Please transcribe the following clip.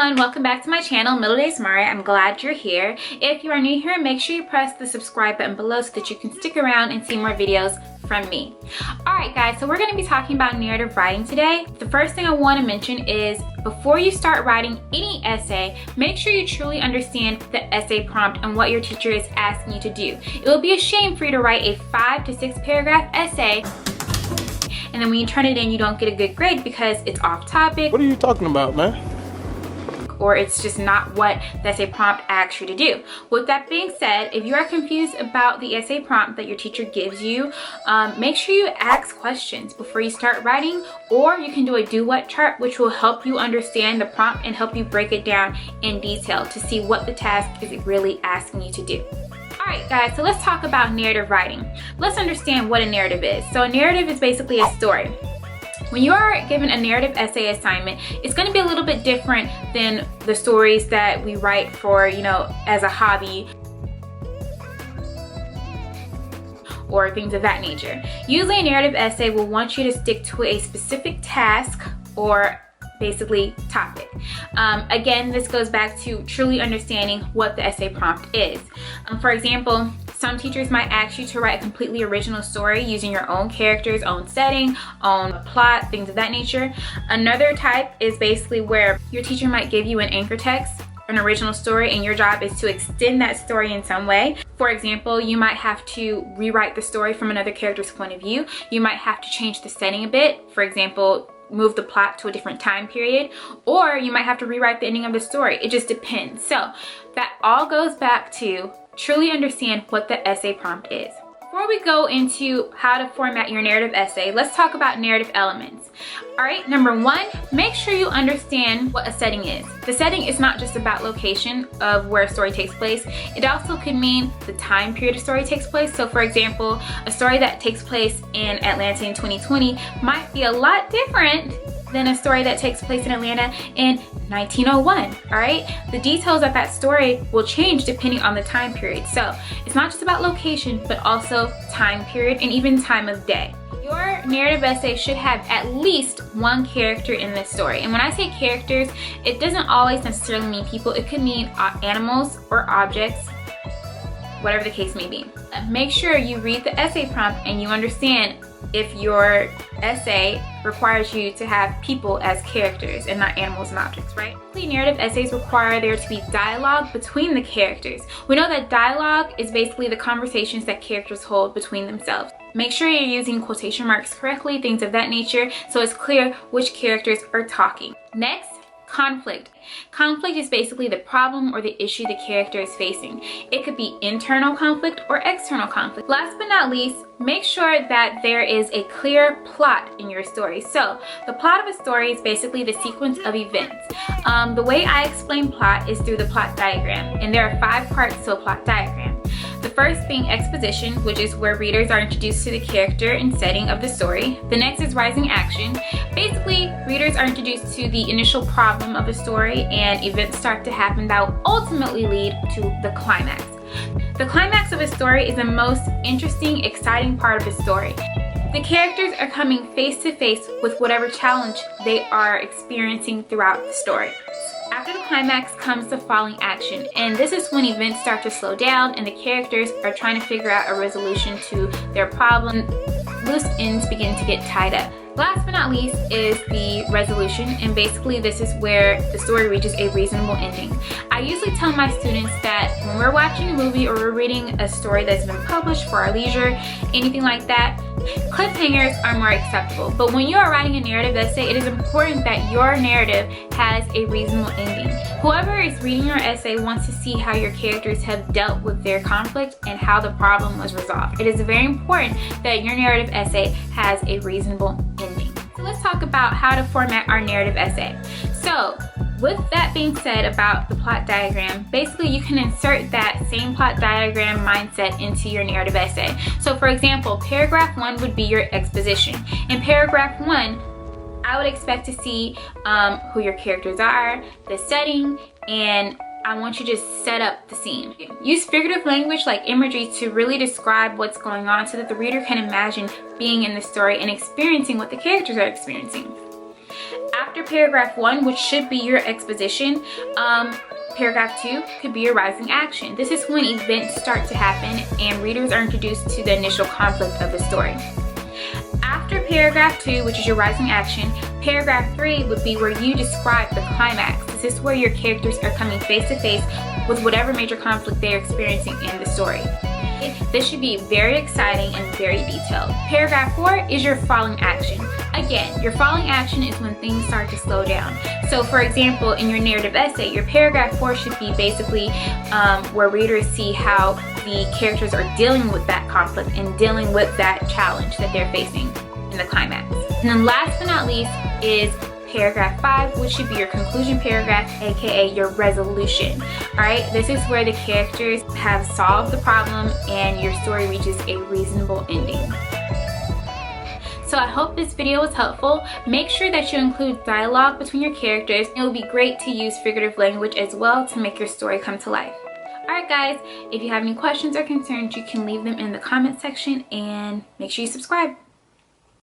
everyone, welcome back to my channel, Middle Days Mari. I'm glad you're here. If you are new here, make sure you press the subscribe button below so that you can stick around and see more videos from me. Alright guys, so we're going to be talking about narrative writing today. The first thing I want to mention is before you start writing any essay, make sure you truly understand the essay prompt and what your teacher is asking you to do. It will be a shame for you to write a 5 to 6 paragraph essay and then when you turn it in, you don't get a good grade because it's off topic. What are you talking about, man? Or it's just not what the essay prompt asks you to do. With that being said, if you are confused about the essay prompt that your teacher gives you, make sure you ask questions before you start writing, or you can do a do-what chart, which will help you understand the prompt and help you break it down in detail to see what the task is really asking you to do. Alright guys, so let's talk about narrative writing. Let's understand what a narrative is. So a narrative is basically a story. When you are given a narrative essay assignment, it's going to be a little bit different than the stories that we write for, as a hobby or things of that nature. Usually a narrative essay will want you to stick to a specific task or basically topic. Again, this goes back to truly understanding what the essay prompt is. For example, some teachers might ask you to write a completely original story using your own characters, own setting, own plot, things of that nature. Another type is basically where your teacher might give you an anchor text, an original story, and your job is to extend that story in some way. For example, you might have to rewrite the story from another character's point of view. You might have to change the setting a bit. For example, move the plot to a different time period, or you might have to rewrite the ending of the story. It just depends. So that all goes back to truly understand what the essay prompt is. Before we go into how to format your narrative essay, let's talk about narrative elements. Alright, number one, make sure you understand what a setting is. The setting is not just about location of where a story takes place. It also could mean the time period a story takes place. So for example, a story that takes place in Atlanta in 2020 might be a lot different than a story that takes place in Atlanta in 1901, all right? The details of that story will change depending on the time period. So it's not just about location, but also time period and even time of day. Your narrative essay should have at least one character in this story. And when I say characters, it doesn't always necessarily mean people. It could mean animals or objects, whatever the case may be. Make sure you read the essay prompt and you understand if your essay requires you to have people as characters and not animals and objects, right? Narrative essays require there to be dialogue between the characters. We know that dialogue is basically the conversations that characters hold between themselves. Make sure you're using quotation marks correctly, things of that nature, so it's clear which characters are talking. Next, conflict. Conflict is basically the problem or the issue the character is facing. It could be internal conflict or external conflict. Last but not least, make sure that there is a clear plot in your story. So the plot of a story is basically the sequence of events. The way I explain plot is through the plot diagram, and there are 5 parts to a plot diagram. The first being exposition, which is where readers are introduced to the character and setting of the story. The next is rising action. Basically, readers are introduced to the initial problem of the story and events start to happen that will ultimately lead to the climax. The climax of a story is the most interesting, exciting part of the story. The characters are coming face to face with whatever challenge they are experiencing throughout the story. After the climax comes the falling action, and this is when events start to slow down and the characters are trying to figure out a resolution to their problem. Loose ends begin to get tied up. Last but not least is the resolution, and basically this is where the story reaches a reasonable ending. I usually tell my students that when we're watching a movie or we're reading a story that's been published for our leisure, anything like that, cliffhangers are more acceptable. But when you are writing a narrative essay, it is important that your narrative has a reasonable ending. Whoever is reading your essay wants to see how your characters have dealt with their conflict and how the problem was resolved. It is very important that your narrative essay has a reasonable ending. So let's talk about how to format our narrative essay. So with that being said about the plot diagram, basically you can insert that same plot diagram mindset into your narrative essay. So for example, paragraph 1 would be your exposition. In paragraph 1, I would expect to see who your characters are, the setting, and I want you to just set up the scene. Use figurative language like imagery to really describe what's going on so that the reader can imagine being in the story and experiencing what the characters are experiencing. After paragraph 1, which should be your exposition, paragraph 2 could be your rising action. This is when events start to happen and readers are introduced to the initial conflict of the story. After paragraph 2, which is your rising action, paragraph 3 would be where you describe the climax. This is where your characters are coming face to face with whatever major conflict they're experiencing in the story. This should be very exciting and very detailed. Paragraph 4 is your falling action. Again, your falling action is when things start to slow down. So for example, in your narrative essay, your paragraph 4 should be basically where readers see how the characters are dealing with that conflict and dealing with that challenge that they're facing in the climax. And then last but not least is paragraph 5, which should be your conclusion paragraph, aka your resolution. Alright, this is where the characters have solved the problem and your story reaches a reasonable ending. So I hope this video was helpful. Make sure that you include dialogue between your characters. It will be great to use figurative language as well to make your story come to life. Alright guys, if you have any questions or concerns, you can leave them in the comment section and make sure you subscribe.